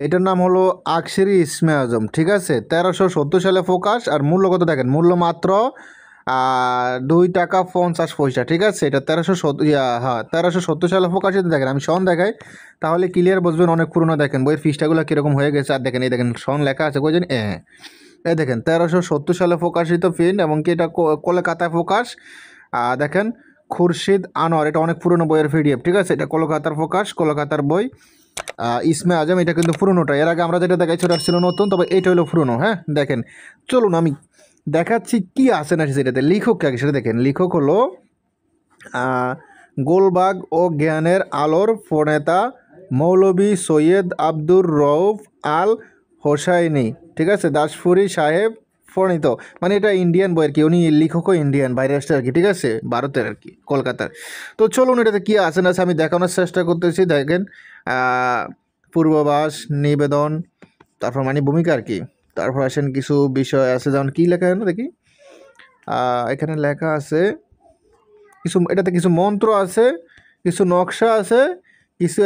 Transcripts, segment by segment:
এটার নাম হলো আকসেরি ইসমে আজম, ঠিক আছে। 1370 সালে প্রকাশ। আর মূল্য কত দেখেন, মূল্য মাত্র 2 টাকা 50 পয়সা, ঠিক আছে। এটা 1370 সালে প্রকাশিত। দেখেন আমি সন দেখাই, তাহলে ক্লিয়ার বুঝবেন অনেক পুরনো। দেখেন বইয়ের পৃষ্ঠাগুলো কীরকম হয়ে গেছে। আর দেখেন এই দেখেন সন লেখা আছে, কই জানি এই দেখেন 1370 সালে প্রকাশিত পেন, এবং কি এটা কলকাতায় প্রকাশ। দেখেন খুরশিদ আনোয়ার, এটা অনেক পুরনো বইয়ের পিডিএফ, ঠিক আছে। এটা কলকাতার প্রকাশ, কলকাতার বই। ইসমে আজম এটা কিন্তু পুরনোটা। এর আগে আমরা যেটা দেখাইছি ওটা ছিল নতুন, তবে এটা হলো পুরনো। হ্যাঁ দেখেন, চলুন আমি দেখাচ্ছি কি আছে না সেটাতে। লেখক আগে সেটা দেখেন। লেখক হলো গোলবাগ ও জ্ঞানের আলোর প্রণেতা মৌলভী সৈয়দ আব্দুর রউফ আল হোসাইনি, ঠিক আছে। দাসপুরি সাহেব প্রণীত। মানে এটা ইন্ডিয়ান বই আর কি, উনি লেখকও ইন্ডিয়ান, বাইরে আসছে আর কি, ঠিক আছে, ভারতের আর কি, কলকাতার। তো চলুন এটাতে কী আছে না আছে আমি দেখানোর চেষ্টা করতেছি। দেখেন পূর্বাভাস, নিবেদন, তারপর মানে ভূমিকা আর কি। তারপর আসেন কিছু বিষয় আছে, যেমন কী লেখা আছে দেখি। এখানে লেখা আছে কিছু, এটাতে কিছু মন্ত্র আছে, কিছু নকশা আছে, কিছু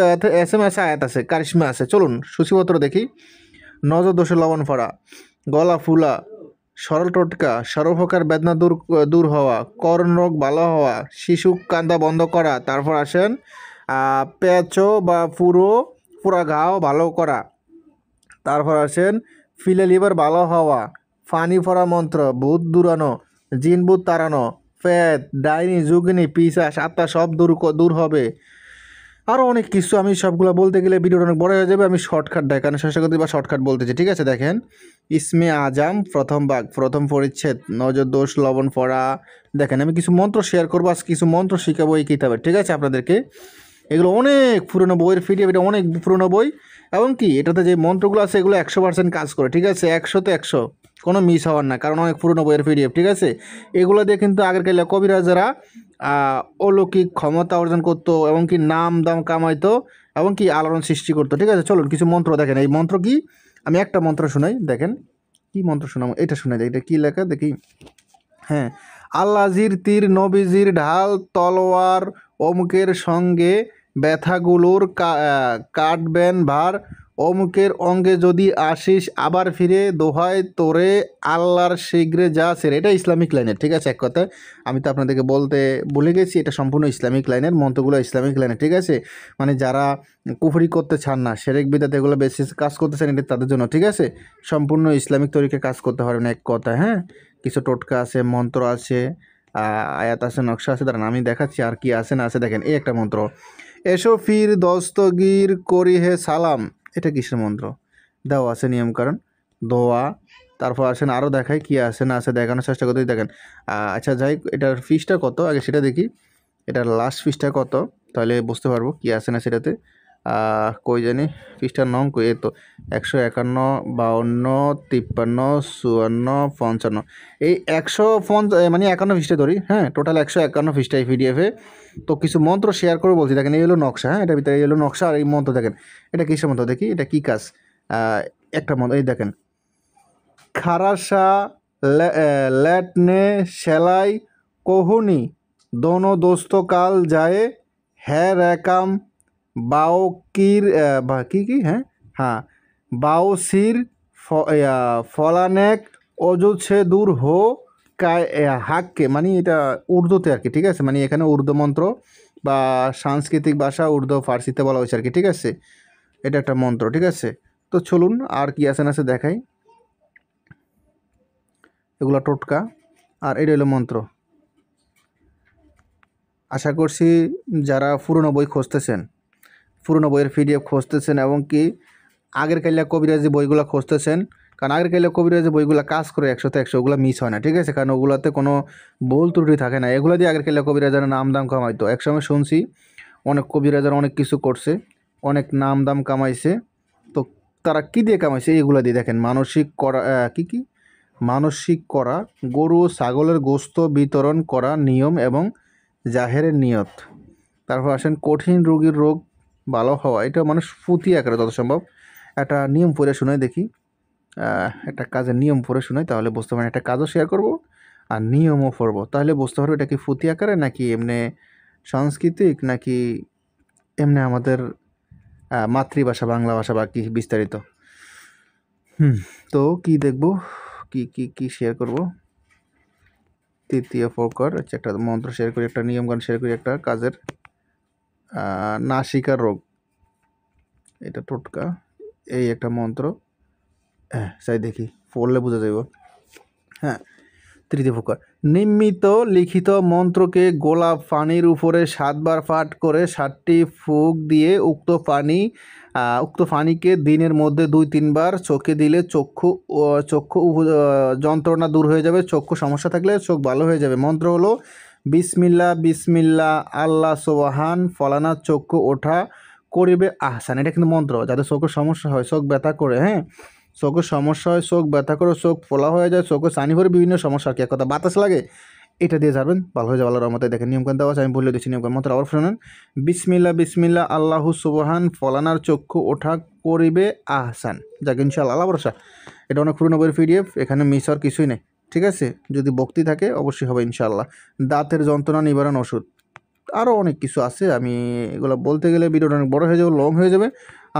এস এম এস আয়াত আছে, কারিশমা আছে। চলুন সূচিপত্র দেখি। নজর দোষে লবণ ফোড়া, গলা ফুলা, সরল টোটকা, সর্বপ্রকার বেদনা দূর দূর হওয়া, কর্ণরোগ ভালো হওয়া, শিশু কান্দা বন্ধ করা। তারপর আসেন পেঁচো বা পুরা ঘাও ভালো করা। তারপর আসেন ফিলে লিভার ভালো হওয়া, ফানি ফরা মন্ত্র, ভূত দূরানো, জিন ভূত তাড়ানো, ফেদ ডাইনি যুগিনী পিসাস আত্মা সব দূর হবে। আরও অনেক কিছু, আমি সবগুলো বলতে গেলে ভিডিওটা অনেক বড় হয়ে যাবে। আমি শর্টকাট দেখানোর চেষ্টা করতে বা শর্টকাট বলতেছি, ঠিক আছে। দেখেন ইসমে আজম প্রথম ভাগ, প্রথম পরিচ্ছেদ, নজর দোষ লবণ পড়া। দেখেন আমি কিছু মন্ত্র শেয়ার করবো, আজ কিছু মন্ত্র শিখাবো এই কিতাবে, ঠিক আছে আপনাদেরকে। এগুলো অনেক পুরনো বইয়ের পিডিএফ, এটা অনেক পুরনো বই। এবং কি এটাতে যে মন্ত্রগুলো আছে এগুলো 100% কাজ করে, ঠিক আছে। 100-তে 100, কোনো মিস হওয়ার না, কারণ অনেক পুরনো বইয়ের পিডিএফ, ঠিক আছে। এগুলো দিয়ে কিন্তু আগেরকার কবিরাজরা অলৌকিক ক্ষমতা অর্জন করতো, এবং কি নাম দাম কামাইতো, এবং কি আলোড়ন সৃষ্টি করতো, ঠিক আছে। চলুন কিছু মন্ত্র দেখেন। এই মন্ত্র কি, আমি একটা মন্ত্র শোনাই, দেখেন কি মন্ত্র শোনাবো, এটা শোনাই, এটা কি লেখা দেখি। হ্যাঁ, আল্লাজির তীর, নবীজির ঢাল, তলোয়ার অমুকের সঙ্গে ব্যথাগুলোর কাটবেন ভার, অমুকের অঙ্গে যদি আসিস আবার ফিরে, দোহায় তোরে আল্লাহর শীঘ্রে যা সেরে। এটা ইসলামিক লাইনের, ঠিক আছে। এক কথায় আমি তো আপনাদেরকে বলতে ভুলে গেছি, এটা সম্পূর্ণ ইসলামিক লাইনের, মন্ত্রগুলো ইসলামিক লাইনের, ঠিক আছে। মানে যারা কুফরি করতে চান না, শিরক বিদআত এগুলো বেশি কাজ করতে চান, এটা তাদের জন্য, ঠিক আছে। সম্পূর্ণ ইসলামিক তরিকে কাজ করতে পারবেন এক কথায়। হ্যাঁ, কিছু টোটকা আছে, মন্ত্র আছে, আয়াত আছে, নকশা আছে। দাঁড়ান আমি দেখাচ্ছি আর কি আছে না আছে। দেখেন এই একটা মন্ত্র, এসো ফির দস্তগীর করি হে সালাম। এটা কিসের মন্ত্র দেওয়া আছে নিয়মকানুন, দোয়া। তারপর আসেন আরও দেখায় কি আছে না আছে, দেখানোর চেষ্টা করতেই। দেখেন আচ্ছা যাই, এটার ফিসটা কত আগে সেটা দেখি। এটার লাস্ট ফিসটা কত, তাহলে বুঝতে পারবো কি আছে না সেটাতে। কই জানি পৃষ্ঠার নং কই, এই তো 151, 52, 53, 54, 55। এই 150 মানে 51 পৃষ্ঠা ধরি। হ্যাঁ, টোটাল 151 পৃষ্ঠা এই পিডিএফে। তো কিছু মন্ত্র শেয়ার করে বলছি। দেখেন এই হলো নকশা। হ্যাঁ, এটার ভিতরে এই হলো নকশা, আর এই মন্ত্র দেখেন এটা কিসের মন্ত্র দেখি, এটা কী কাজ। একটা মন্ত্র এই দেখেন, খারাসা ল্যাটনে সেলাই কোহুনি দোনো দোস্ত কাল যায়, হ্যাঁ রেকাম বাউকির বা কী কী, হ্যাঁ হ্যাঁ, বাউসির ফলানেক অজুদ সে দূর হো হাককে। মানে এটা উর্দুতে আর কি, ঠিক আছে। মানে এখানে উর্দু মন্ত্র বা সাংস্কৃতিক ভাষা উর্দু ফার্সিতে বলা হয়েছে আর কি, ঠিক আছে। এটা একটা মন্ত্র, ঠিক আছে। তো চলুন আর কি আছে না আছে দেখাই। এগুলো টোটকা, আর এটা হলো মন্ত্র। আশা করছি যারা পুরনো বই খুঁজতেছেন, পুরনো বইয়ের পিডিএফ খুঁজতেছেন, এবং কি আগের কালিয়া কবিরাজি বইগুলো খুঁজতেছেন, কারণ আগের কালিয়া কবিরাজি বইগুলো কাজ করে 100-তে 100, ওগুলো মিস হয় না, ঠিক আছে। কারণ ওগুলোতে কোনো ভুল ত্রুটি থাকে না। এগুলো দিয়ে আগের কালিয়া কবিরাজার নাম দাম কামাইতো। একসময় শুনছি অনেক কবিরাজার অনেক কিছু করছে, অনেক নাম দাম কামাইছে। তো তারা কী দিয়ে কামাইছে, এগুলো দিয়ে দেখেন মানসিক করা, কী মানসিক করা, গরু ছাগলের গোস্ত বিতরণ করা নিয়ম এবং জাহেরের নিয়ত। তারপর আসেন কঠিন রোগীর রোগ ভালো হওয়া, এটা মানুষ ফুতি আকারে যত সম্ভব। একটা নিয়ম পড়ে শোনাই দেখি, একটা কাজের নিয়ম পড়ে শোনাই, তাহলে বুঝতে পারেন। একটা কাজও শেয়ার করব আর নিয়মও পড়বো, তাহলে বুঝতে পারবো এটা কি ফুতি আকারে নাকি এমনি সাংস্কৃতিক নাকি এমনি আমাদের মাতৃভাষা বাংলা ভাষা বা কি বিস্তারিত। তো কি দেখব, কি শেয়ার করব? তৃতীয় প্রকার, আচ্ছা একটা মন্ত্র শেয়ার করি, একটা নিয়মগান শেয়ার করি, একটা কাজের নাসিকা রোগ, এটা টোটকা, এই একটা মন্ত্র। হ্যাঁ চাই দেখি পড়লে বোঝা যাইব। হ্যাঁ, তৃতীয় প্রকার, নিম্মিত লিখিত মন্ত্রকে গোলাপ পানির উপরে 7 বার পাঠ করে 7টি ফুঁক দিয়ে উক্ত পানিকে দিনের মধ্যে 2-3 বার চোখে দিলে চক্ষু যন্ত্রণা দূর হয়ে যাবে। চক্ষু সমস্যা থাকলে চোখ ভালো হয়ে যাবে। মন্ত্র হলো বিসমিল্লা বিসমিল্লা আল্লাহ সোবাহান ফলানা চক্ষু ওঠা করিবে আহসান। এটা কিন্তু মন্ত্র, যাদের চোখের সমস্যা হয়, চোখ ব্যথা করে, হ্যাঁ চোখের সমস্যা হয়, চোখ ব্যথা করে, চোখ ফোলা হয়ে যায়, চোখে চানি ভরে, বিভিন্ন সমস্যা আর কি, এক কথা বাতাস লাগে, এটা দিয়ে যাবেন ভালো হয়ে যাবে আল্লাহর রহমতে। দেখেন নিয়মকান দেওয়া আছে, আমি বলে দিচ্ছি নিয়মকান। মন্ত্র আবার শুনেন, বিসমিল্লা বিসমিল্লা আল্লাহু সুবহান ফলানার চক্ষু ওঠা করিবে আহসান। যাক ইনশাআল্লাহ, আল্লাহ ভরসা। এটা অনেক পুরোনো বইয়ের পিডিএফ, এখানে মিস হওয়ার কিছুই নেই, ঠিক আছে? যদি ভক্তি থাকে অবশ্যই হবে ইনশাআল্লাহ। দাঁতের যন্ত্রণা নিবারণ ওষুধ, আরও অনেক কিছু আছে, আমি এগুলো বলতে গেলে ভিডিওটা অনেক বড় হয়ে যাবে, লং হয়ে যাবে,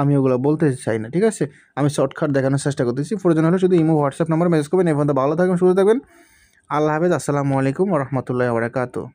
আমি ওগুলো বলতে চাই না, ঠিক আছে? আমি শর্টকাট দেখানোর চেষ্টা করতেছি। প্রয়োজন হলে শুধু ইমো হোয়াটসঅ্যাপ নাম্বার মেসেজ করবেন। এই পর্যন্ত ভালো থাকবেন, সুস্থ থাকবেন। আল্লাহ হাফেজ, আসসালামু আলাইকুম ওয়া রাহমাতুল্লাহি ওয়া বারাকাতুহু।